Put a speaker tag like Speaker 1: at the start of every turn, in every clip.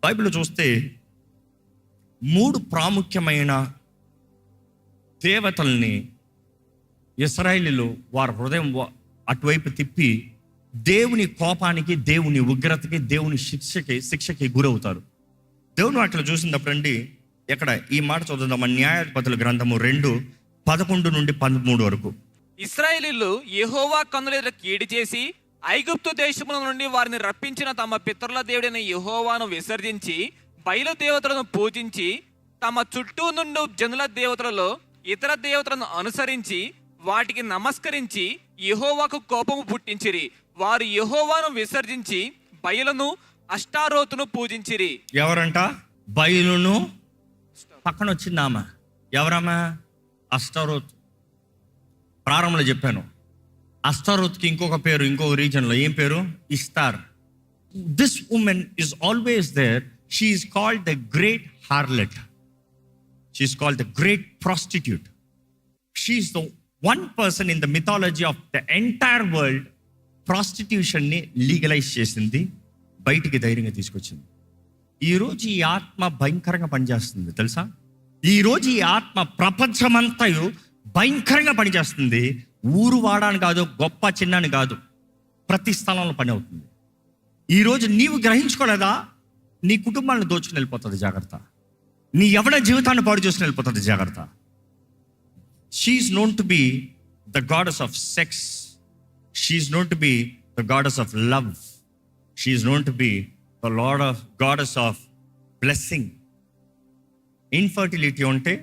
Speaker 1: Bible చూస్తే 3 ప్రాముఖ్యమైన దేవతల్ని ఇశ్రాయేలీయులు వారి హృదయం అటువైపు తిప్పి దేవుని కోపానికి, దేవుని ఉగ్రతకి, దేవుని శిక్షకి గురవుతారు. దేవుని వాటిలో చూసినప్పుడు అండి, ఇక్కడ ఈ మాట చదువుదాం. న్యాయాధిపతుల గ్రంథము 2:11-13 వరకు.
Speaker 2: ఇశ్రాయేలీయులు యెహోవా కన్నులెదుట కీడు చేసి ఐగుప్తు దేశముల నుండి వారిని రప్పించిన తమ పితరుల దేవుడైన యెహోవాను విసర్జించి బయలు దేవతలను పూజించి తమ చుట్టూ నుండి జనుల దేవతలలో ఇతర దేవతలను అనుసరించి వాటికి నమస్కరించి యెహోవాకు కోపము పుట్టించిరి. వారు యెహోవాను విసర్జించి బయలును అష్టారోతును పూజించిరి.
Speaker 1: ఎవరంట? బయలును. పక్కన వచ్చిందామా? ఎవరమ్మా? అష్టారోత్. ప్రారంభంలో చెప్పాను, అష్టారోత్కి ఇంకొక పేరు, ఇంకొక రీజన్లో ఏం పేరు? Ishtar. This woman is always there. She is called the great harlot. She is called the great prostitute. She is the one person in the mythology of the entire world ప్రాస్టిట్యూషన్ని లీగలైజ్ చేసింది, బయటికి ధైర్యంగా తీసుకొచ్చింది. ఈరోజు ఈ ఆత్మ భయంకరంగా పనిచేస్తుంది తెలుసా? ఈరోజు ఈ ఆత్మ ప్రపంచమంతయు భయంకరంగా పనిచేస్తుంది. ఊరు వాడాని కాదు, గొప్ప చిన్నని కాదు, ప్రతి స్థలంలో పని అవుతుంది. ఈరోజు నీవు గ్రహించుకోలేదా? నీ కుటుంబాలను దోచుకుని వెళ్ళిపోతుంది, జాగ్రత్త. నీ ఎవడ జీవితాన్ని పాడు చేసుకుని వెళ్ళిపోతుంది, జాగ్రత్త. She is known to be the goddess of sex. She is known to be the goddess of love. She is known to be the goddess of blessing. Infertility ఉంటే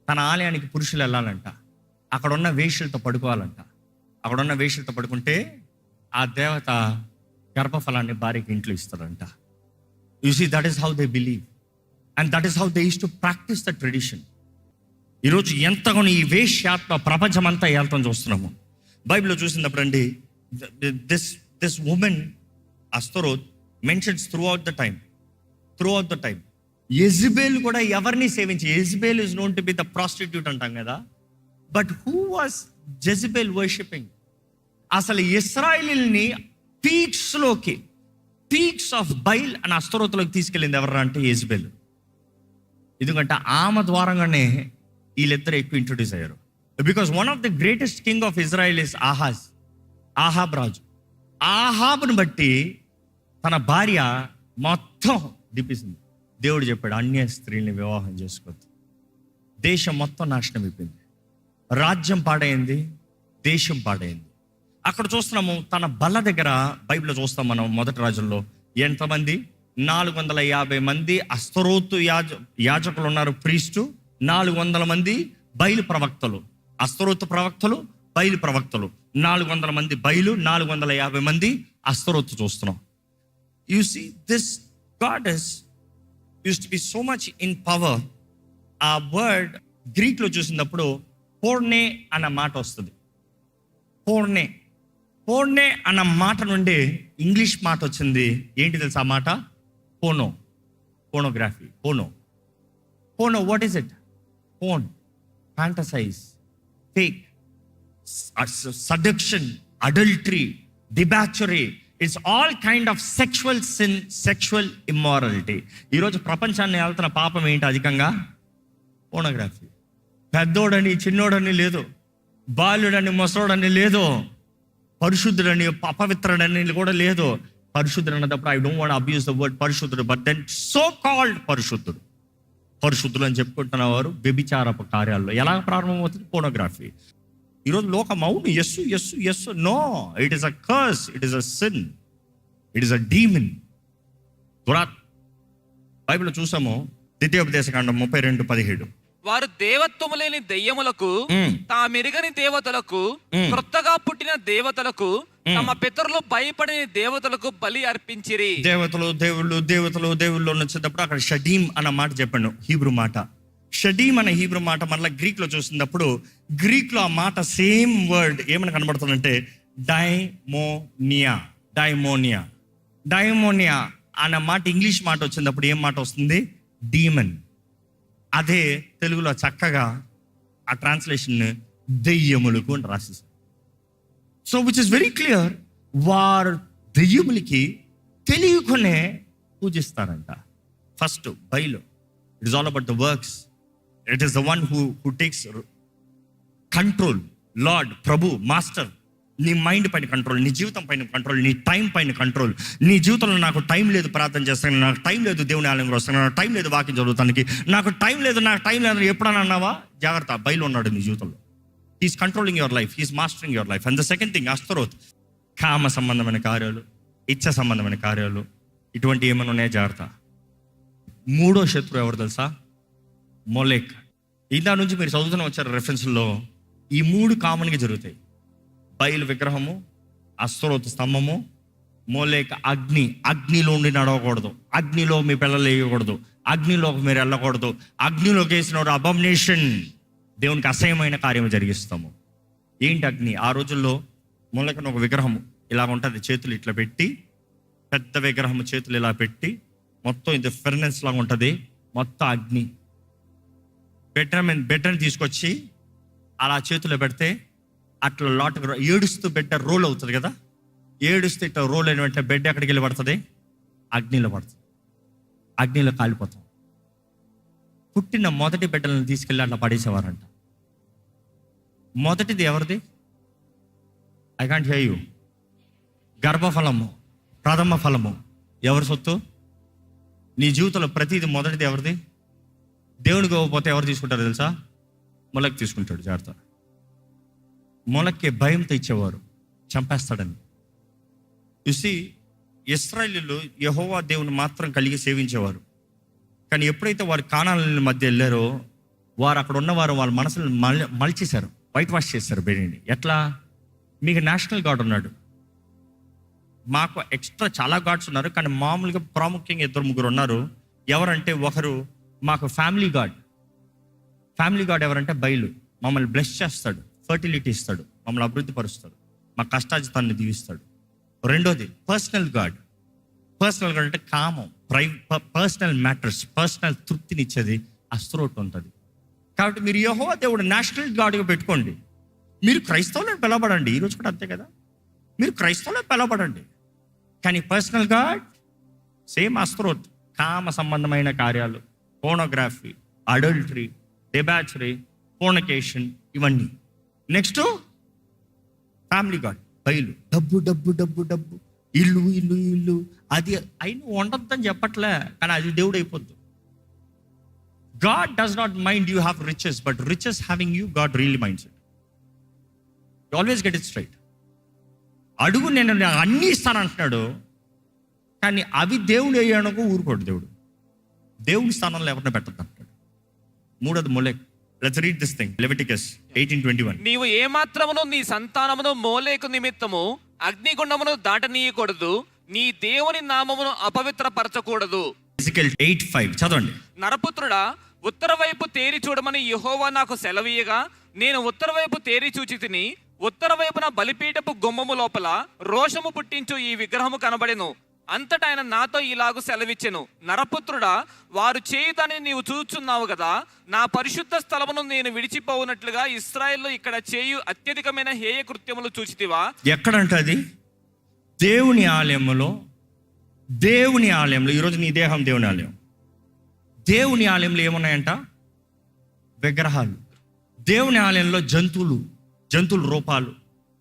Speaker 1: తన ఆలయానికి పురుషులు వెళ్ళాలంట, అక్కడున్న వేష్యలతో పడుకోవాలంట. అక్కడున్న వేష్యలతో పడుకుంటే ఆ దేవత గర్భఫలాన్ని భార్యకి ఇంట్లో ఇస్తారంట. You see, that is how they believe and that is how they use to practice the tradition. ఈరోజు ఎంతగానో ఈ వేశ్యాత్మ ప్రపంచం అంతా వెళ్తాం చూస్తున్నాము. బైబిల్లో చూసినప్పుడు అండి, this woman Astaroth mentions throughout the time. Jezebel కూడా ఎవరిని సేవించి, Jezebel is known to be the prostitute అంటాం కదా, but who was Jezebel worshipping? అసలు ఇశ్రాయేలీయుల్ని పీక్స్ ఆఫ్ బైల్ అని అస్తరోతులోకి తీసుకెళ్ళింది ఎవరు అంటే యెజబెల్. ఎందుకంటే ఆమె ద్వారంగానే వీళ్ళిద్దరు ఎక్కువ ఇంట్రొడ్యూస్ అయ్యారు. Because one of the greatest king of Israel is Ahab రాజు. ఆహాబ్ను బట్టి తన భార్య మొత్తం దిప్పేసింది. దేవుడు చెప్పాడు, అన్య స్త్రీని వివాహం చేసుకోవద్దు. దేశం మొత్తం నాశనం అయిపోయింది, రాజ్యం పాడైంది, దేశం పాడైంది. అక్కడ చూస్తున్నాము తన బల్ల దగ్గర. బైబిల్లో చూస్తాం మనం మొదటి రాజుల్లో ఎంతమంది? 450 మంది అస్తరోతు యాజకులు ఉన్నారు, ప్రీస్టు. 400 మంది బయలు ప్రవక్తలు, అస్తరోతు ప్రవక్తలు, బయలు ప్రవక్తలు. 400 మంది బయలు, 450 మంది అస్తరోతు చూస్తున్నాం. You see, this goddess used to be so much in power. ఆ వర్డ్ గ్రీక్లో చూసినప్పుడు పోర్నే అన్న మాట వస్తుంది. పోర్నే అన్న మాట నుండి ఇంగ్లీష్ మాట వచ్చింది. ఏంటి తెలుసా ఆ మాట? Pornography. Porno what is it? Porn, fantasize, fake, seduction, adultery, debauchery. It's all kind of sexual sin, sexual immorality. ఈరోజు ప్రపంచాన్ని వెళ్తున్న పాపం ఏంటి అధికంగా? పోనోగ్రఫీ. పెద్దోడని చిన్నోడని లేదు, బాలుడని ముసలోడని లేదు, పరిశుద్ధుడని అపవిత్రుడని కూడా లేదు. పరిశుద్ధుడు అన్నప్పుడు I don't want abuse the word పరిశుద్ధుడు, బట్ దెన్ సో కాల్డ్ పరిశుద్ధుడు అని చెప్పుకుంటున్న వారు వ్యభిచారపు కార్యాల్లో ఎలా ప్రారంభమవుతుంది? పోనోగ్రఫీ. ఈరోజు లోకం అవును, yes, no, it is a curse, it is a sin, it is a demon. బైబిల్లో చూసాము, ద్వితీయోపదేశకాండం 32:17.
Speaker 2: వారు దేవత్వము లేని దెయ్యములకు, తామెరుగని దేవతలకు, క్రొత్తగా పుట్టిన దేవతలకు, తమ పితరులు భయపడిన దేవతలకు బలి అర్పించిరి. దేవుళ్ళు వచ్చేటప్పుడు అక్కడ షడీమ్ అన్న మాట చెప్పాను, హీబ్రూ మాట. షడీమ్ అనే హీబ్రూ మాట మళ్ళీ గ్రీక్లో చూసినప్పుడు, గ్రీక్లో ఆ మాట సేమ్ వర్డ్ ఏమని కనబడుతుందంటే డైమోనియా అన్న మాట ఇంగ్లీష్ మాట వచ్చినప్పుడు ఏం మాట వస్తుంది? డీమన్. అదే తెలుగులో చక్కగా ఆ ట్రాన్స్లేషన్ దెయ్యములకు అని రాసేసారు. So which is very clear, వారు దెయ్యములకి తెలియకునే పూజిస్తారంట.
Speaker 1: ఫస్ట్ బయలు. It is all about the works. It is the one who takes control. Lord, ప్రభు, మాస్టర్. నీ మైండ్ పైన కంట్రోల్, నీ జీవితం పైన కంట్రోల్, నీ టైం పైన కంట్రోల్. నీ జీవితంలో నాకు టైం లేదు ప్రార్థన చేస్తాను, నాకు టైం లేదు దేవుని ఆలయంలో వస్తాను, నాకు టైం లేదు వాక్యం చదువుతానికి, నాకు టైం లేదు ఎప్పుడన్నా అన్నావా? జాగ్రత్త, బయలు ఉన్నాడు నీ జీవితంలో. He's controlling your life, he's mastering your life. And the second thing, Astaroth. కామ సంబంధమైన కార్యాలు, ఇచ్చ సంబంధమైన కార్యాలు, ఇటువంటి ఏమైనా ఉన్నాయా? జాగ్రత్త. మూడో శత్రువు ఎవరు తెలుసా? మొలేక్. ఇలా నుంచి మీరు చదువుతూనే వచ్చారు రెఫరెన్స్లో. ఈ మూడు కామన్గా జరుగుతాయి. బయలు విగ్రహము, అస్తరోత్ స్తంభము, మోలేక అగ్ని. అగ్నిలో ఉండి నడవకూడదు, అగ్నిలో మీ పిల్లలు వేయకూడదు, అగ్నిలోకి మీరు వెళ్ళకూడదు. అగ్నిలోకి వేసిన అబామినేషన్, దేవునికి అసహ్యమైన కార్యం జరిగిస్తాము. ఏంటి అగ్ని? ఆ రోజుల్లో మూలకన ఒక విగ్రహము ఇలా ఉంటుంది, చేతులు ఇట్లా పెట్టి, పెద్ద విగ్రహము చేతులు ఇలా పెట్టి, మొత్తం ఇది ఫెర్నెన్స్ లాగా ఉంటుంది, మొత్తం అగ్ని. బెడ్ని తీసుకొచ్చి అలా చేతిలో పెడితే అట్లా లాట్ ఏడుస్తూ బెడ్ రోల్ అవుతుంది కదా. ఏడుస్తూ ఇట్లా రోల్ అయిన వెంటనే బెడ్ ఎక్కడికి వెళ్ళి పడుతుంది? అగ్నిలో పడుతుంది. అగ్నిలో కాలిపోతాం. పుట్టిన మొదటి బిడ్డలను తీసుకెళ్ళి అట్లా పడేసేవారంట. మొదటిది ఎవరిది? I can't hear you. గర్భఫలము, ప్రథమ ఫలము ఎవరి సొత్తు? నీ జీవితంలో ప్రతిదీ మొదటిది ఎవరిది? దేవునికి ఇవ్వకపోతే ఎవరు తీసుకుంటారు తెలుసా? మొలక్ తీసుకుంటాడు. జాగ్రత్త. మొలక్కి భయంతో ఇచ్చేవారు, చంపేస్తాడని. చూసి ఇశ్రాయేలీయులు యెహోవా దేవుని మాత్రం కలిగి సేవించేవారు. కానీ ఎప్పుడైతే వారు కానాల మధ్య వెళ్ళారో, వారు అక్కడ ఉన్నవారు వాళ్ళ మనసులు మలిచేశారు, వైట్ వాష్ చేశారు బెనీని. ఎట్లా? మీకు నేషనల్ గాడ్ ఉన్నాడు, మాకు ఎక్స్ట్రా చాలా గాడ్స్ ఉన్నారు, కానీ మామూలుగా ప్రాముఖ్యంగా 2-3 ఉన్నారు. ఎవరంటే, ఒకరు మాకు ఫ్యామిలీ గాడ్. ఫ్యామిలీ గాడ్ ఎవరంటే బయలు. మమ్మల్ని బ్లెస్ చేస్తాడు, ఫర్టిలిటీ ఇస్తాడు, మమ్మల్ని అభివృద్ధి పరుస్తాడు, మా కష్టాజితాన్ని దీవిస్తాడు. రెండోది పర్సనల్ గాడ్. పర్సనల్ గాడ్ అంటే కామం, పర్సనల్ మ్యాటర్స్, పర్సనల్ తృప్తినిచ్చేది అస్తరోత్ ఉంటుంది. కాబట్టి మీరు యెహోవా దేవుడు నేషనల్ గాడ్గా పెట్టుకోండి. మీరు క్రైస్తవులను పిలవబడండి, ఈరోజు కూడా అంతే కదా, మీరు క్రైస్తవులను పిలవబడండి. కానీ పర్సనల్ గాడ్ సేమ్ అస్తరోత్. కామ సంబంధమైన కార్యాలు, పోర్నోగ్రఫీ, అడల్టరీ, డెబాచరీ, ఫోర్నికేషన్, ఇవన్నీ. నెక్స్ట్ ఫ్యామిలీ గాడ్ బయలు. డబ్బు డబ్బు డబ్బు డబ్బు, ఇల్లు ఇల్లు ఇల్లు. అది అయిన ఉండొద్దని చెప్పట్లే, కానీ అది దేవుడు అయిపోద్దు. God does not mind you have riches, but riches having you, God really minds it. You always get it straight. అడుగు, నేను అన్నీ ఇస్తానంటున్నాడు, కానీ అవి దేవుడు అయ్యానుకో ఊరుకోడు దేవుడు. దేవుని స్థానంలో ఎవరిని పెట్టద్దు అంటాడు. మూడోది Molech. Let's read this thing. Leviticus 18:21.
Speaker 2: నీవు ఏమాత్రమును నీ సంతానమును మోలేకు నిమిత్తము అగ్నిగుండమును దాటనీయకూడదు, నీ దేవుని నామమును అపవిత్రపరచకూడదు. ఎజెకియల్
Speaker 1: 8:5 చదవండి.
Speaker 2: నరపుత్రుడా, ఉత్తర వైపు తేరి చూడమని యెహోవా నాకు సెలవీయగా, నేను ఉత్తర వైపు తేరి చూచి తిని, ఉత్తర వైపున బలిపీఠపు గుమ్మము లోపల రోషము పుట్టించు ఈ విగ్రహము కనబడెను. అంతటా ఆయన నాతో ఇలాగు సెలవిచ్చెను, నరపుత్రుడా, వారు చేయుదని నీవు చూచున్నావు కదా, నా పరిశుద్ధ స్థలమును నేను విడిచిపోవునట్లుగా ఇశ్రాయేలు ఇక్కడ చేయు అత్యధికమైన హేయ కృత్యములు చూచితివా?
Speaker 1: ఎక్కడంటే అది దేవుని ఆలయంలో. దేవుని ఆలయంలో ఈరోజు నీ దేహం దేవుని ఆలయం. దేవుని ఆలయంలో ఏమున్నాయంట? విగ్రహాలు. దేవుని ఆలయంలో జంతువుల రూపాలు,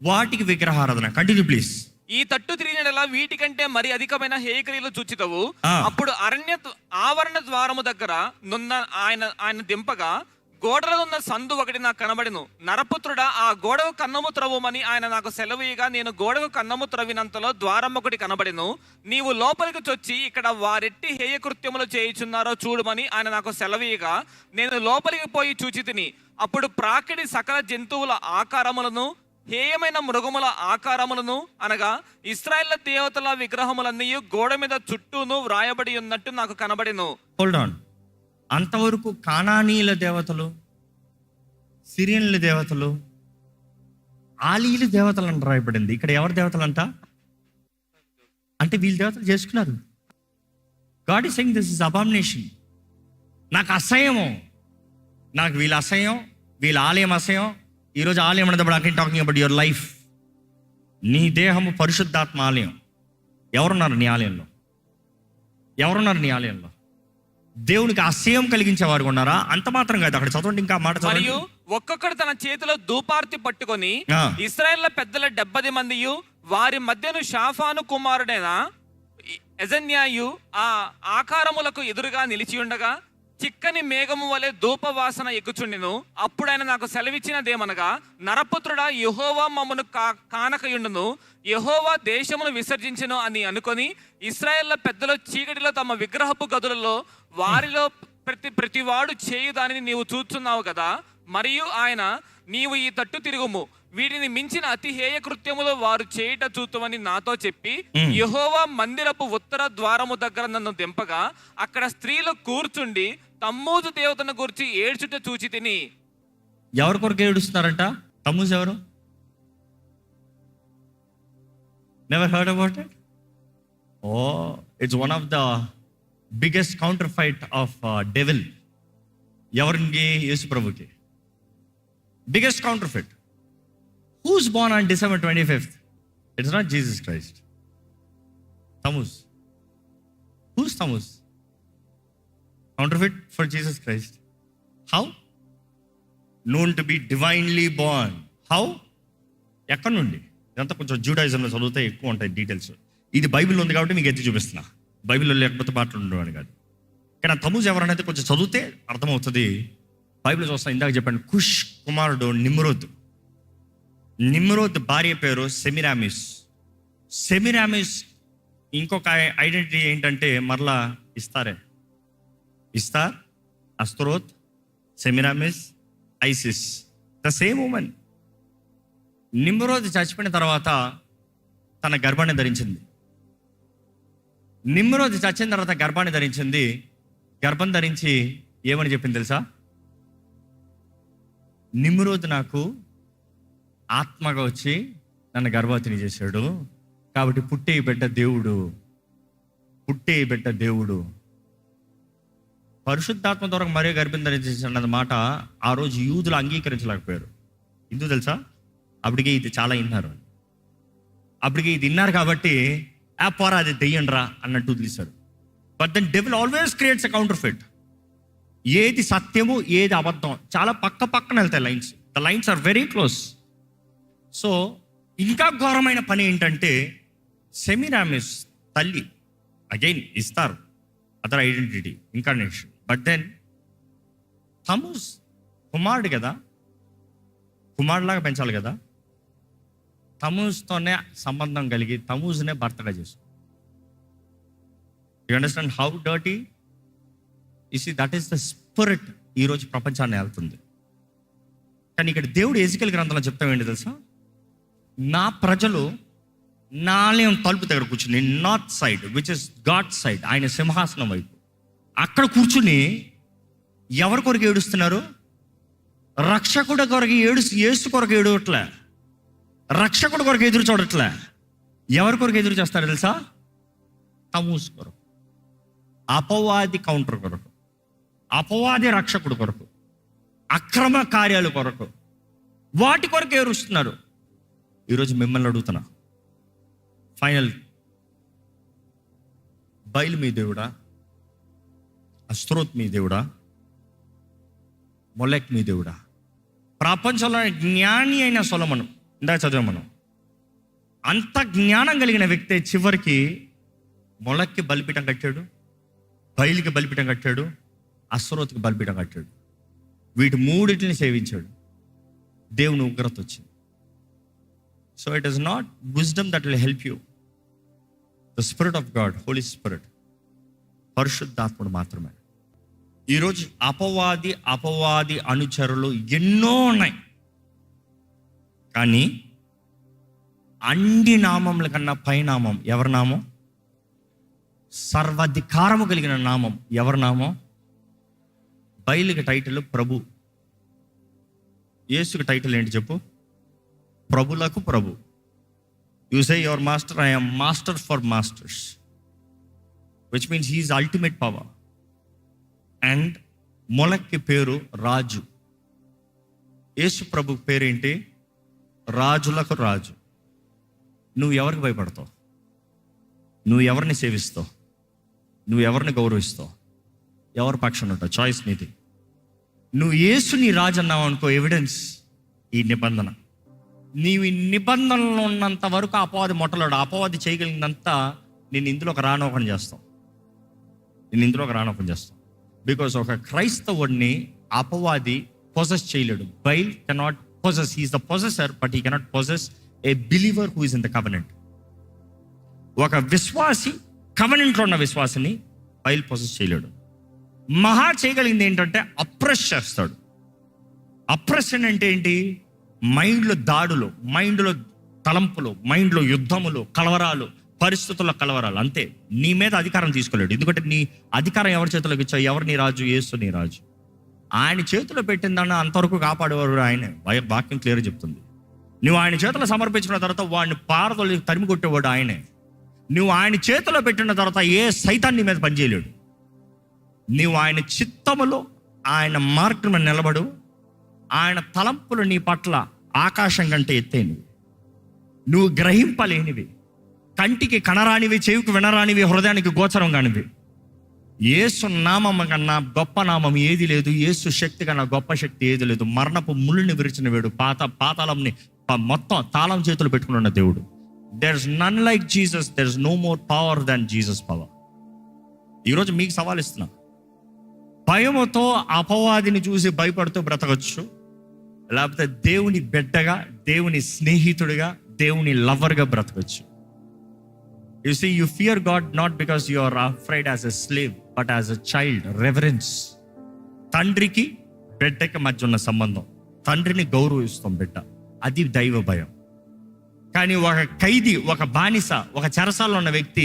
Speaker 1: వాటికి విగ్రహారాధన. Continue please.
Speaker 2: ఈ తట్టు తిరిగినలా వీటికంటే మరి అధికమైన హేయక్రియలు చూచితవు. అప్పుడు ఆవరణ ద్వారము దగ్గర నున్న ఆయన దింపగా గోడలో ఉన్న సందు ఒకటి నాకు కనబడెను. నరపుత్రుడా, ఆ గోడకు కన్నము త్రవ్వమని ఆయన నాకు సెలవీయగా, నేను గోడకు కన్నము త్రవ్వినంతలో ద్వారం ఒకటి కనబడెను. నీవు లోపలికి చొచ్చి ఇక్కడ వారెట్టి హేయ కృత్యములు చేయుచున్నారో చూడమని ఆయన నాకు సెలవీయగా, నేను లోపలికి పోయి చూచి తిని, అప్పుడు ప్రాకిడి సకల జంతువుల ఆకారములను, హేయమైన మృగముల ఆకారములను, అనగా ఇశ్రాయేలు దేవతల విగ్రహములన్నీ గోడ మీద చుట్టూను వ్రాయబడి ఉన్నట్టు నాకు కనబడెను.
Speaker 1: Hold on. అంతవరకు కానానీయుల దేవతలు, సిరియన్ల దేవతలు, ఆలీల దేవతలు అని రాయబడింది. ఇక్కడ ఎవరి దేవతలు అంట? అంటే వీళ్ళ దేవతలు చేసుకున్నారు. God is saying this is abomination. నాకు అసహ్యము, నాకు వీళ్ళ అసహ్యం, వీళ్ళ ఆలయం అసహ్యం. ఈరోజు ఆలయం అనేటప్పుడు I can talking about your life. నీ దేహము పరిశుద్ధాత్మ ఆలయం. ఎవరున్నారు నీ ఆలయంలో? ఎవరున్నారు నీ ఆలయంలో? దేవునికి అసహ్యం కలిగించే వారు ఉన్నారా? అంత మాత్రం కాదు, అక్కడ చదవండి, ఇంకా మాట చదవండి.
Speaker 2: మరియు ఒక్కొక్కడు తన చేతిలో ధూపార్తి పట్టుకొని
Speaker 1: ఆ.
Speaker 2: ఇశ్రాయేళ్ల పెద్దల 70 మందియు వారి మధ్యను షాఫాను కుమారుడైన యజన్యాయు ఆ ఆకారములకు ఎదురుగా నిలిచి ఉండగా చిక్కని మేఘము వలె ధూపవాసన ఎక్కుచుండెను. అప్పుడు ఆయన నాకు సెలవిచ్చినదేమనగా, నరపుత్రుడా, యెహోవా మమ్మను కానకయుండును, యెహోవా దేశమును విసర్జించెను అని అనుకొని ఇశ్రాయేళ్ల పెద్దలు చీకటిలో తమ విగ్రహపు గదులలో వారిలో ప్రతివాడు చేయు దానిని నీవు చూస్తున్నావు కదా. మరియు ఆయన, నీవు ఈ తట్టు తిరుగుము, వీటిని మించిన అతి హేయ కృత్యములు వారు చేయుట చూతుమని నాతో చెప్పి యెహోవా మందిరపు ఉత్తర ద్వారము దగ్గర నన్ను దింపగా అక్కడ స్త్రీలు కూర్చుండి తమ్మూజు దేవతను గురించి ఏడ్చుట చూచి తిని.
Speaker 1: ఎవరి కొరకు ఏడుస్తున్నారంట? తమ్మూజు ఎవరు? Never heard about it? Oh, it's one of the biggest counter fight of devil. ఎవరికి? యేసు ప్రభుకి biggest counter fight. Who's born on December 25th? It's not Jesus Christ. Tammuz. Who's Tammuz? Counterfeit for Jesus Christ. How? Known to be divinely born. How? ఎక్కడి నుండి? ఇదంతా కొంచెం జూడాయిజంలో చదివితే ఎక్కువ ఉంటాయి డీటెయిల్స్. ఇది బైబిల్లో ఉంది కాబట్టి మీకు ఎత్తి చూపిస్తున్నా. బైబిల్లో లేకపోతే మాట్లాడుండేవాడు కాదు. కానీ తమూజ్ ఎవరనైతే కొంచెం చదివితే అర్థమవుతుంది. బైబిల్ చూస్తాను, ఇందాక చెప్పాను, కుష్ కుమారుడు నిమ్రోద్. నిమ్రోద్ భార్య పేరు సెమిరామిస్. సెమిరామిస్ ఇంకొక ఐడెంటిటీ ఏంటంటే మరలా Ishtar, Astaroth, Semiramis, Isis, the same woman. Nimrod చచ్చిపోయిన తర్వాత తన గర్భాన్ని ధరించింది. నిమ్రోద్ చచ్చిన తర్వాత గర్భాన్ని ధరించింది. గర్భం ధరించి ఏమని చెప్పింది తెలుసా? నిమ్రోద్ నాకు ఆత్మగా వచ్చి నన్ను గర్భవతిని చేశాడు, కాబట్టి పుట్టే బిడ్డ దేవుడు. పరిశుద్ధాత్మ ద్వారా మరే గర్భం ధరించాడు మాట ఆ రోజు యూదులు అంగీకరించలేకపోయారు. ఎందుకు తెలుసా? అప్పటికే ఇది చాలా విన్నారు. అప్పటికి ఇది విన్నారు కాబట్టి పోరా అది దెయ్యండ్రా అన్నట్టు వదిలేశారు. But then devil always creates a counterfeit. ఏది సత్యము ఏది అబద్ధం చాలా పక్కన వెళ్తాయి lines. The lines are very close. So ఇంకా ఘోరమైన పని ఏంటంటే సెమిరామిస్ తల్లి again Ishtar, other identity, incarnation. But then Tammuz కుమారుడు కదా, కుమారులాగా పెంచాలి కదా. తమూజ్తోనే సంబంధం కలిగి తమూజ్నే భర్తగా చేసు. You understand how dirty? You see, that is the spirit ఈరోజు ప్రపంచాన్ని వెళ్తుంది. కానీ ఇక్కడ దేవుడు ఎజికేల్ గ్రంథంలో చెప్తాం ఏంటి తెలుసా? నా ప్రజలు నా ఆలయం తలుపు దగ్గర కూర్చుని north side, which is God side, ఆయన సింహాసనం వైపు అక్కడ కూర్చుని ఎవరి కొరకు ఏడుస్తున్నారు? రక్షకుడు కొరకు యేసు కొరకు ఏడవట్లే, రక్షకుడు కొరకు ఎదురు చూడట్లే. ఎవరి కొరకు ఎదురు చేస్తారు తెలుసా? తమూజ్ కొరకు, అపవాది కౌంటర్ కొరకు, అపవాది రక్షకుడు కొరకు, అక్రమ కార్యాల కొరకు, వాటి కొరకు ఏడుస్తున్నారు. ఈరోజు మిమ్మల్ని అడుగుతున్నా, ఫైనల్, బయలు మీ దేవుడా? అస్త్రోత్ మీ దేవుడా? మొలెక్ మీ దేవుడా? ప్రపంచంలో జ్ఞాని అయిన సొలొమోను, ఇందాక చదివాం మనం, అంత జ్ఞానం కలిగిన వ్యక్తే చివరికి మొలక్కి బలిపీఠం కట్టాడు, బయలుకి బలిపీఠం కట్టాడు, అస్త్రోత్కి బలిపీఠం కట్టాడు. వీటి మూడింటిని సేవించాడు. దేవుని ఉగ్రత వచ్చింది. So it is not wisdom that will help you. The spirit of God, holy spirit, పరిశుద్ధాత్ముడు మాత్రమే. ఈరోజు అపవాది అనుచరులు ఎన్నో ఉన్నాయి. కానీ అన్ని నామముల కన్నా పైనామం ఎవరి నామం? సర్వాధికారము కలిగిన నామం ఎవరి నామం? బయలుకి టైటిల్ ప్రభు. యేసుకి టైటిల్ ఏంటి చెప్పు? ప్రభులకు ప్రభు. You say your master, I am master for masters, which means he is ultimate power. And మొలక్కి పేరు రాజు. యేసు ప్రభు పేరేంటి? రాజులకు రాజు. నువ్వు ఎవరికి భయపడతావు? నువ్వు ఎవరిని సేవిస్తావు? నువ్వు ఎవరిని గౌరవిస్తావు? ఎవరి పక్షాన ఉంటావు? చాయిస్ నీది. నువ్వు యేసు నీ రాజు అన్నావు అనుకో, ఎవిడెన్స్ ఈ నిబంధన. నీవు ఈ నిబంధనలో ఉన్నంత వరకు అపవాది మొట్టలాడు. అపవాది చేయగలిగినంత నేను ఇందులో ఒక రానోకం చేస్తాం. బికాస్ ఒక క్రైస్తవుడిని అపవాది పొజెస్ చేయలేడు. Baal cannot possess. He's the possessor, but he cannot possess a believer who is in the covenant. ఒక విశ్వాసి, కవెనెంట్లో ఉన్న విశ్వాసిని బైల్ పొజెస్ చేయలేడు. మహా చేయగలిగింది ఏంటంటే అప్రెస్ చేస్తాడు. అప్రెషన్ అంటే ఏంటి? మైండ్లో దాడులు, మైండ్లో తలంపులు, మైండ్లో యుద్ధములు, కలవరాలు, పరిస్థితుల్లో కలవరాలు. అంతే. నీ మీద అధికారం తీసుకోలేడు. ఎందుకంటే నీ అధికారం ఎవరి చేతిలోకి ఇచ్చావు? ఎవరు నీ రాజు? యేసు నీ రాజు. ఆయన చేతిలో పెట్టిందన్న అంతవరకు కాపాడేవారు ఆయనే. వాక్యం క్లియర్గా చెప్తుంది. నువ్వు ఆయన చేతిలో సమర్పించిన తర్వాత వాడిని పారదోలి తరిమి కొట్టేవాడు ఆయనే. నువ్వు ఆయన చేతిలో పెట్టిన తర్వాత ఏ సైతాన్ని మీద పనిచేయలేడు. నువ్వు ఆయన చిత్తములో, ఆయన మార్గం నిలబడు. ఆయన తలంపులు నీ పట్ల ఆకాశం కంటే ఎత్తైనవి, నువ్వు గ్రహింపలేనివి, కంటికి కనరానివి, చెవికి వినరానివి, హృదయానికి గోచరం కానివి. యేసు నామం కన్నా గొప్ప నామం ఏది లేదు. యేసు శక్తి కన్నా గొప్ప శక్తి ఏది లేదు. మరణపు ముళ్ళుని విరిచిన వేడు, పాతాళంని మొత్తం తాళం చేతులు పెట్టుకుని ఉన్న దేవుడు. There is none like Jesus. There is no more power than Jesus power. ఈరోజు మీకు సవాల్ ఇస్తున్నా. భయముతో అపవాదిని చూసి భయపడుతూ బ్రతకచ్చు, లేకపోతే దేవుని బిడ్డగా, దేవుని స్నేహితుడిగా, దేవుని లవర్గా బ్రతకచ్చు. You see, you fear God not because you are afraid as a slave, but as a child. Reverence. తండ్రికి బిడ్డకి మధ్య ఉన్న సంబంధం. తండ్రిని గౌరవిస్తాం బిడ్డ, అది దైవ భయం. కానీ ఒక ఖైదీ, ఒక బానిస, ఒక చెరసాల్లో ఉన్న వ్యక్తి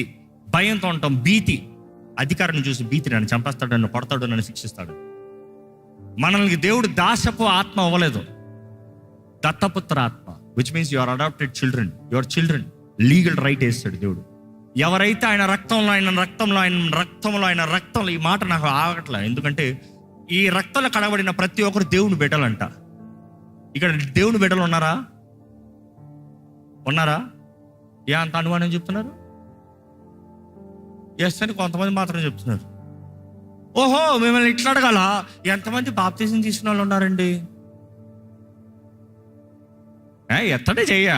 Speaker 1: భయంతో ఉంటాం. భీతి. అధికారాన్ని చూసి భీతి, నన్ను చంపేస్తాడు, నన్ను కొడతాడు, నన్ను శిక్షిస్తాడు. మనల్ని దేవుడు దాసపు ఆత్మ అవ్వలేదు, దత్తపుత్ర ఆత్మ, which means you are adopted children. Your children. Legal right వేస్తాడు దేవుడు. ఎవరైతే ఆయన రక్తంలో, ఈ మాట నాకు ఆగట్లే. ఎందుకంటే ఈ రక్తంలో కడబడిన ప్రతి ఒక్కరు దేవుని బిడ్డలంట. ఇక్కడ దేవుని బిడ్డలు ఉన్నారా? అంత అనుమానం చెప్తున్నారు? ఎస్ అని కొంతమంది మాత్రం చెప్తున్నారు. ఓహో, మిమ్మల్ని ఇట్లా అడగాల, ఎంతమంది బాప్తిజం తీసుకున్న వాళ్ళు ఉన్నారండి? ఎత్తడే చెయ్యా.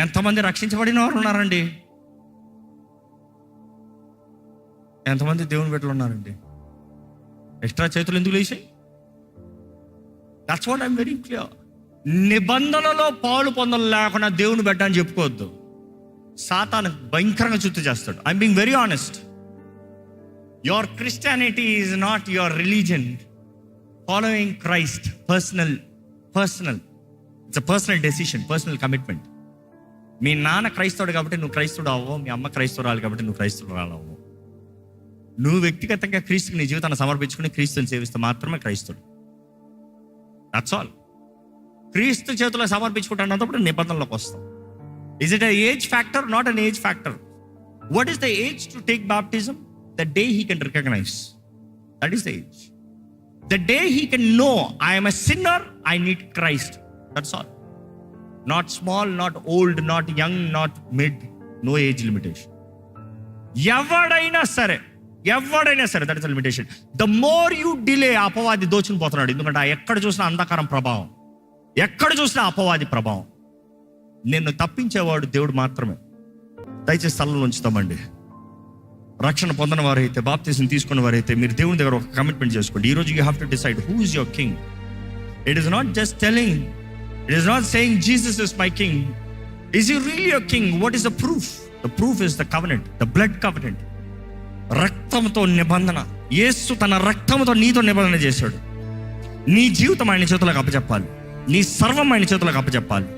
Speaker 1: ఎంతమంది రక్షించబడిన వారు ఉన్నారండి? ఎంతమంది దేవుని బిడ్డలు ఉన్నారండి? ఎక్స్ట్రా చేతులు ఎందుకు లేచాయి? That's what I'm very clear. నిబంధనలో పాలు పొందలు లేకుండా దేవుని బిడ్డ అని చెప్పుకోవద్దు. సాతాను భయంకరంగా చుట్టూ చేస్తాడు. I'm being very honest. Your Christianity is not your religion. Following Christ personal. It's a personal decision, personal commitment. మీ నాన్న క్రైస్తవుడు కాబట్టి నువ్వు క్రైస్తవుడు అవ్వవు. మీ అమ్మ క్రైస్తవురాలు కాబట్టి నువ్వు క్రైస్తవురాలు అవ్వవు. నువ్వు వ్యక్తిగతంగా క్రీస్తుకి నీ జీవితాన్ని సమర్పించుకుని క్రీస్తుని సేవిస్తే మాత్రమే క్రైస్తవుడు. That's all. క్రీస్తు చేతిలో సమర్పించుకుంటున్నప్పుడు నిబంధనలోకి వస్తాం. Is it age factor? Not an age factor. What is the age to take baptism? The day he can recognise. That is the age. The day he can know I am a sinner, I need Christ. That's all. Not small, not old, not young, not mid. No age limitation. ఎవడైనా సరే that is limitation. The more you delay, అపవాది దోచుని పోతున్నాడు. ఎందుకంటే ఎక్కడ చూసినా అంధకారం ప్రభావం, ఎక్కడ చూసినా అపవాది ప్రభావం. నిన్ను తప్పించేవాడు దేవుడు మాత్రమే. దయచేసి స్థలంలో ఉంచుతామండి. రక్షణ పొందిన వారైతే, బాప్తిజం తీసుకున్న వారైతే మీరు దేవుని దగ్గర ఒక కమిట్మెంట్ చేసుకోండి. ఈరోజు you have to decide who is your king. It is not just telling, it is not saying Jesus is my king. Is you really your king? What is the proof? The proof is the covenant, the blood covenant. రక్తంతో నిబంధన. యేసు తన రక్తంతో నీతో నిబంధన చేశాడు. నీ జీవితం ఆయన చేతులకు అప్పచెప్పాలి. నీ సర్వం ఆయన చేతులకు అప్పచెప్పాలి.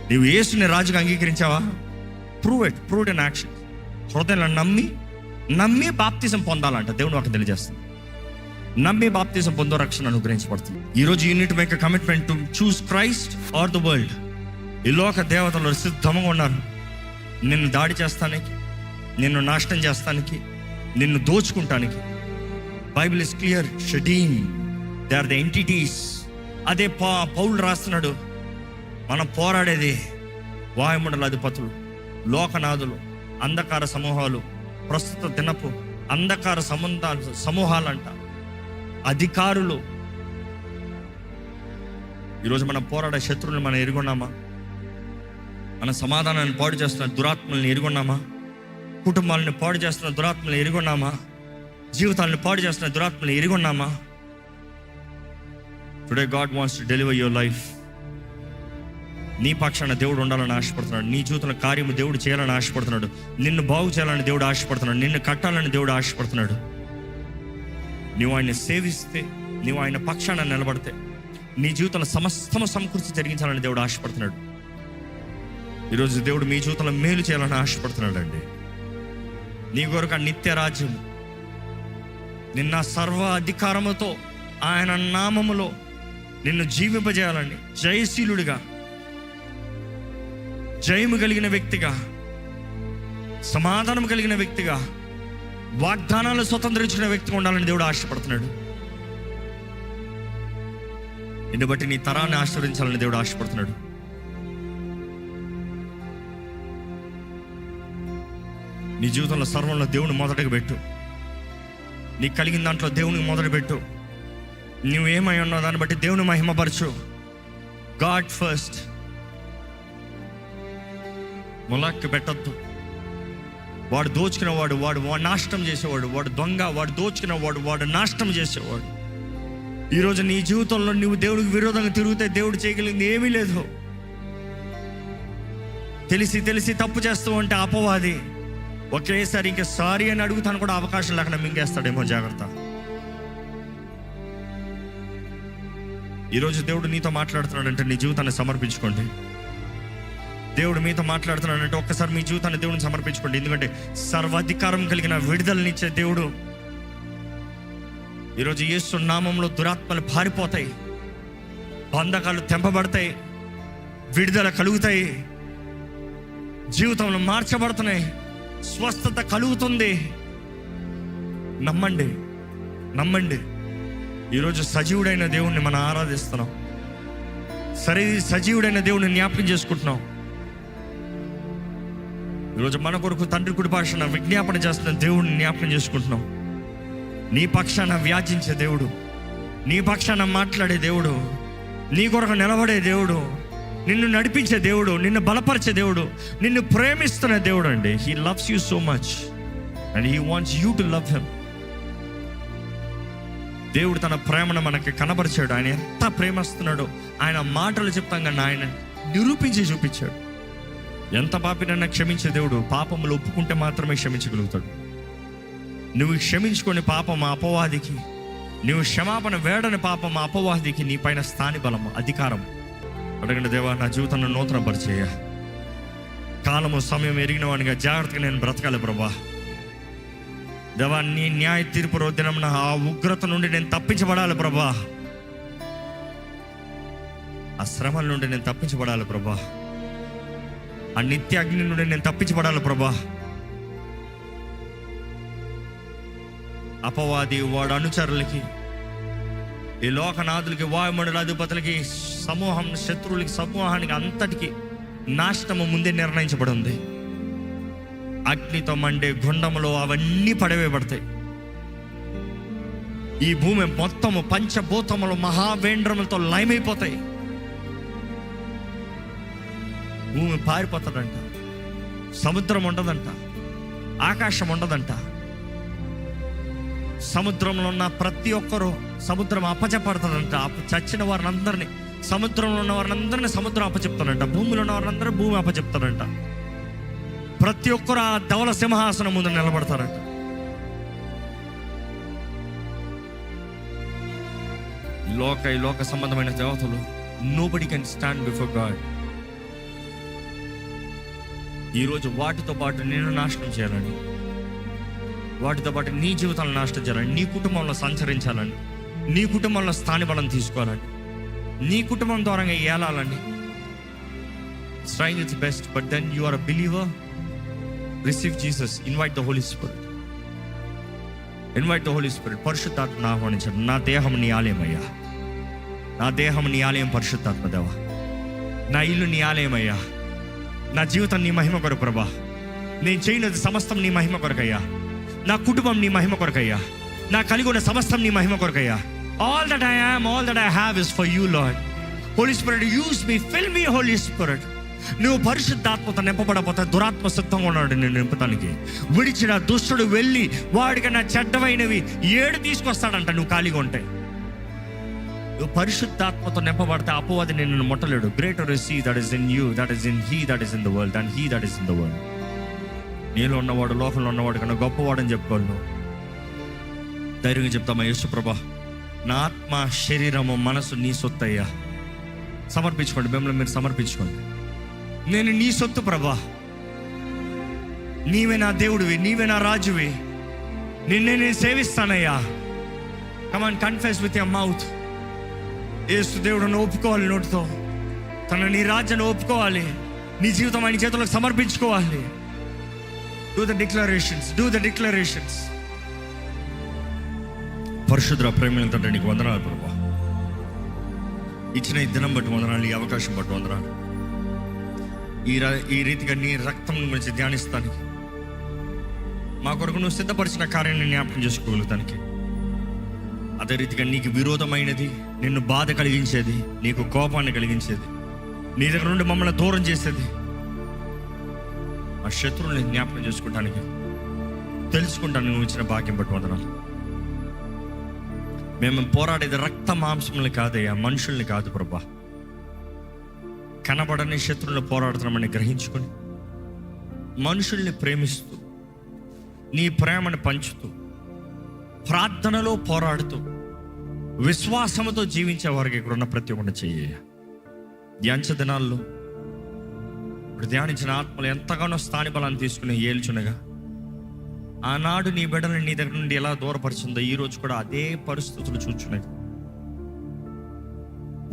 Speaker 1: నీవు యేసుని రాజుగా అంగీకరించావా? Prove it in action. హృదయంలో నమ్మి బాప్తిజం పొందాలంట దేవుడు నాకు తెలియజేస్తుంది. నమ్మి బాప్తిజం పొందో రక్షణ అనుగ్రహించబడుతుంది. ఈరోజు you need to make a commitment to choose Christ or the world. ఈ లోక దేవతలు సిద్ధంగా ఉన్నారు నిన్ను దాడి చేస్తానికి, నిన్ను నాశనం చేస్తానికి, నిన్ను దోచుకుంటానికి. Bible is clear. Shedim, they are the entities. అదే పౌలు రాస్తున్నాడు. మనం పోరాడేది వాయుమండల అధిపతులు, లోకనాథులు, అంధకార సమూహాలు, ప్రస్తుత దినపు అంధకార సమూహాలంట, అధికారులు. ఈరోజు మనం పోరాడే శత్రువులను మనం ఎరుగున్నామా? మన సమాధానాన్ని పాడు చేస్తున్న దురాత్మల్ని ఎరుగున్నామా? కుటుంబాలను పాడు చేస్తున్న దురాత్మల్ని ఎరుగున్నామా? జీవితాలను పాడు చేస్తున్న దురాత్మల్ని ఎరుగున్నామా? Today God wants to deliver your life. నీ పక్షాన దేవుడు ఉండాలని ఆశపడుతున్నాడు. నీ జీవితంలో కార్యము దేవుడు చేయాలని ఆశపడుతున్నాడు. నిన్ను బాగు చేయాలని దేవుడు ఆశపడుతున్నాడు. నిన్ను కట్టాలని దేవుడు ఆశపడుతున్నాడు. నువ్వు ఆయన్ని సేవిస్తే, నువ్వు ఆయన పక్షాన నిలబడితే, నీ జీవితంలో సమస్తము సమకూర్చి జరిగించాలని దేవుడు ఆశపడుతున్నాడు. ఈరోజు దేవుడు మీ జీవితంలో మేలు చేయాలని ఆశపడుతున్నాడు అండి. నీ కొరకు నిత్య రాజ్యం, నిన్న సర్వ అధికారముతో ఆయన నామములో నిన్ను జీవింపజేయాలని, జయశీలుడిగా, జయము కలిగిన వ్యక్తిగా, సమాధానం కలిగిన వ్యక్తిగా, వాగ్దానాలు స్వతంత్రించిన వ్యక్తిగా ఉండాలని దేవుడు ఆశపడుతున్నాడు. నిన్ను బట్టి నీ తరాన్ని ఆశీర్వదించాలని దేవుడు ఆశపడుతున్నాడు. నీ జీవితంలో సర్వంలో దేవుని మొదటగా పెట్టు. నీకు కలిగిన దాంట్లో దేవునికి మొదలు పెట్టు. నువ్వేమై ఉన్నావు దాన్ని బట్టి దేవుని మహిమపరచు. God first. ములాక్కి పెట్టద్దు. వాడు దోచుకునేవాడు, వాడు నాశనం చేసేవాడు, వాడు దొంగ, వాడు దోచుకునేవాడు, వాడు నాశనం చేసేవాడు. ఈరోజు నీ జీవితంలో నువ్వు దేవుడికి విరోధంగా తిరిగితే దేవుడు చేయగలిగింది ఏమీ లేదు. తెలిసి తెలిసి తప్పు చేస్తూ ఉంటే అపవాది ఒకేసారి ఇంకా సారీ అని అడుగుతాను కూడా అవకాశం లేకుండా మింగేస్తాడేమో. జాగ్రత్త. ఈరోజు దేవుడు నీతో మాట్లాడుతున్నాడంటే నీ జీవితాన్ని సమర్పించుకోండి. దేవుడు మీతో మాట్లాడుతున్నాడంటే ఒక్కసారి మీ జీవితాన్ని దేవుడిని సమర్పించుకోండి. ఎందుకంటే సర్వాధికారం కలిగిన విడుదలనిచ్చే దేవుడు. ఈరోజు యేసు నామంలో దురాత్మలు పారిపోతాయి, బంధకాలు తెంపబడతాయి, విడుదల కలుగుతాయి, జీవితంలో మార్చబడుతున్నాయి, స్వస్థత కలుగుతుంది. నమ్మండి, నమ్మండి. ఈరోజు సజీవుడైన దేవుణ్ణి మనం ఆరాధిస్తున్నాం. సజీవుడైన దేవుణ్ణి జ్ఞాపకం చేసుకుంటున్నాం. ఈరోజు మన కొరకు తండ్రి కుడి భాషన విజ్ఞాపన చేస్తున్న దేవుడిని జ్ఞాపకం చేసుకుంటున్నాం. నీ పక్షాన వ్యాచించే దేవుడు, నీ పక్షాన మాట్లాడే దేవుడు, నీ కొరకు నిలబడే దేవుడు, నిన్ను నడిపించే దేవుడు, నిన్ను బలపరిచే దేవుడు, నిన్ను ప్రేమిస్తున్న దేవుడు అండి. He loves you so much and he wants you to love him. దేవుడు తన ప్రేమను మనకి కనబరిచాడు. ఆయన ఎంత ప్రేమిస్తున్నాడో ఆయన మాటలు చెప్తాం కానీ ఆయన నిరూపించి చూపించాడు. ఎంత పాపినన్నా క్షమించే దేవుడు. పాపములు ఒప్పుకుంటే మాత్రమే క్షమించగలుగుతాడు. నువ్వు క్షమించుకొని పాపం అపవాదికి, నువ్వు క్షమాపణ వేడని పాపం అపవాదికి నీ పైన స్థాని బలం, అధికారం. అడగండి, దేవా నా జీవితాన్ని నూతన పరిచయ, కాలము సమయం ఎరిగిన వాడిగా జాగ్రత్తగా నేను బ్రతకాలి ప్రభా. దేవా నీ న్యాయ తీర్పు రోజునం ఆ ఉగ్రత నుండి నేను తప్పించబడాలి ప్రభా. ఆ శ్రమల నుండి నేను తప్పించబడాలి ప్రభా. ఆ నిత్య అగ్ని నుండి నేను తప్పించబడాలి ప్రభా. అపవాది వాడు అనుచరులకి, ఈ లోకనాథులకి, వాయుమండల అధిపతులకి, సమూహం శత్రువులకి, సమూహానికి అంతటికి నాశనము ముందే నిర్ణయించబడి ఉంది. అగ్నితో మండే గుండములో అవన్నీ పడవేయబడతాయి. ఈ భూమి మొత్తము పంచభూతములు మహావేంద్రములతో లయమైపోతాయి. భూమి పారిపోతుందంట, సముద్రం ఉండదంట, ఆకాశం ఉండదంట. సముద్రంలో ఉన్న ప్రతి ఒక్కరూ సముద్రం అప్పచెప్పడుతుందంట. చచ్చిన వారిని అందరినీ, సముద్రంలో ఉన్న వారిని అందరినీ సముద్రం అప్పచెప్తాడంట. భూమిలో ఉన్న వారిని అందరూ భూమి అప్పచెప్తాడంట. ప్రతి ఒక్కరు ఆ ధవల సింహాసనం ముందు నిలబడతారంట. ఈ లోక సంబంధమైన దేవతలు, nobody can stand before God. ఈరోజు వాటితో పాటు నేను నాశనం చేయాలని, వాటితో పాటు నీ జీవితాలను నాశనం చేయాలని, నీ కుటుంబంలో సంచరించాలని, నీ కుటుంబంలో స్థానిబలం తీసుకోవాలని, నీ కుటుంబం ద్వారా ఏలాలని. Trying its best, but then you are a believer. Receive Jesus. Invite the Holy Spirit. Invite the Holy Spirit. పరిశుద్ధాత్మను ఆహ్వానించండి. నా దేహం నీ ఆలయం అయ్యా, నా దేహం నీ ఆలయం పరిశుద్ధాత్మ దేవా. నా ఇల్లు నీ ఆలయం అయ్యా, నా జీవితం నీ మహిమ కొరకు ప్రభా. నేను చేయనది సమస్తం నీ మహిమ కొరకయ్యా. నా కుటుంబం నీ మహిమ కొరకయ్యా. నా కలిగి ఉన్న సమస్తం నీ మహిమ కొరకయ్యా. All that I am, all that I have is for you Lord. Holy Spirit, use me, fill me Holy Spirit. నువ్వు పరిశుద్ధాత్మతో నింపబడపోతే దురాత్మ సిద్ధంగా ఉన్నాడు నేను నింపటానికి. విడిచిన దుష్టుడు వెళ్ళి వాడికన్నా చెడ్డమైనవి 7 తీసుకొస్తాడంట నువ్వు ఖాళీగా ఉంటే. నువ్వు పరిశుద్ధాత్మతో నింపబడితే అపవాది నిన్ను ముట్టలేడు. Greater is he that is in you, that is in he that is in the world, and he that is in the world. నీలో ఉన్నవాడు లోకంలో ఉన్నవాడు కన్నా గొప్పవాడని చెప్పుకోవాలి. నువ్వు ధైర్యంగా చెప్తామా, యేసు ప్రభా, నా ఆత్మ, శరీరము, మనసు నీ సొత్తయ్యా. సమర్పించుకోండి, మిమ్మల్ని మీరు సమర్పించుకోండి. నేను నీ సొత్తు ప్రభా. నీవే నా దేవుడివి, నీవే నా రాజువి. నిన్నే నేను సేవిస్తానయ్యా. Come on, confess with your mouth. యేసు దేవుడిని ఒప్పుకోవాలి నోటితో. తన నీ రాజ్యాన్ని ఒప్పుకోవాలి. నీ జీవితం ఆయన చేతులకు సమర్పించుకోవాలి. Do the declarations, do the declarations. పరిశుద్ధ ప్రేమ తండ్రి, నీకు వందనాలు ప్రభా. ఇచ్చిన ఈ దినం బట్టి వందనాలు, ఈ అవకాశం బట్టి వందనాలు. ఈ రీతిగా నీ రక్తం గురించి ధ్యానిస్తానికి, మా కొరకు నువ్వు సిద్ధపరిచిన కార్యాన్ని జ్ఞాపకం చేసుకోగలుగుతానికి, అదే రీతిగా నీకు విరోధమైనది, నిన్ను బాధ కలిగించేది, నీకు కోపాన్ని కలిగించేది, నీ దగ్గర నుండి మమ్మల్ని దూరం చేసేది, ఆ శత్రువుని జ్ఞాపకం చేసుకుంటానికి, తెలుసుకుంటాను నువ్వు ఇచ్చిన భాగ్యం బట్టి వందనాలు. మేము పోరాడేది రక్త మాంసములు కాదయ్యా, మనుషుల్ని కాదు ప్రభా. కనబడని శత్రువులను పోరాడుతున్నామని గ్రహించుకొని మనుషుల్ని ప్రేమిస్తూ, నీ ప్రేమను పంచుతూ, ప్రార్థనలో పోరాడుతూ, విశ్వాసముతో జీవించే వారికి ఇక్కడ ఉన్న ప్రతి ఒక్కటి చెయ్య. ధ్యానించ దినాల్లో ఇప్పుడు ధ్యానించిన ఆత్మలు ఎంతగానో స్థాని బలాన్ని తీసుకుని ఏల్చునగా, ఆనాడు నీ బిడ్డలను నీ దగ్గర నుండి ఎలా దూరపరిచిందో ఈరోజు కూడా అదే పరిస్థితులు చూచున్నది.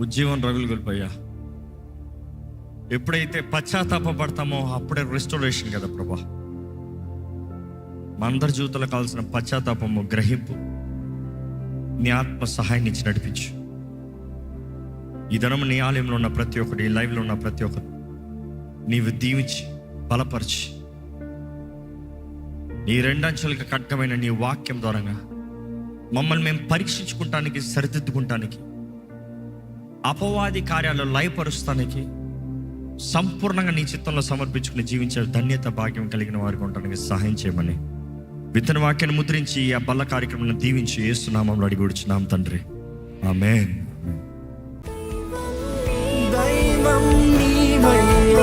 Speaker 1: ఉజ్జీవం రగులు గొలిపోయా. ఎప్పుడైతే పశ్చాత్తాపడతామో అప్పుడే రెస్టోరేషన్ కదా ప్రభా. మా అందరి జీవితంలో కావాల్సిన పశ్చాత్తాపము, గ్రహింపు, నీ ఆత్మ సహాయాన్ని ఇచ్చి నడిపించు. ఈ దినం నీ ఆలయంలో ఉన్న ప్రతి ఒక్కటి, ఈ లైవ్లో ఉన్న ప్రతి ఒక్కరు నీవు దీవించి బలపరిచి, నీ 2 అంచెలకు ఖడ్గమైన నీ వాక్యం ద్వారంగా మమ్మల్ని మేము పరీక్షించుకుంటానికి, సరిదిద్దుకుంటానికి, అపవాది కార్యాలు లయపరుస్తానికి, సంపూర్ణంగా నీ చిత్తంలో సమర్పించుకుని జీవించే ధన్యత, భాగ్యం కలిగిన వారికి ఉండడానికి సహాయం చేయమని విత్తన వాక్యాన్ని ముద్రించి ఆ బల్ల కార్యక్రమాన్ని దీవించి యేసు నామములో అడిగి కూర్చున్నాం తండ్రి, ఆమేన్.
Speaker 3: దైవం నీ మహిమ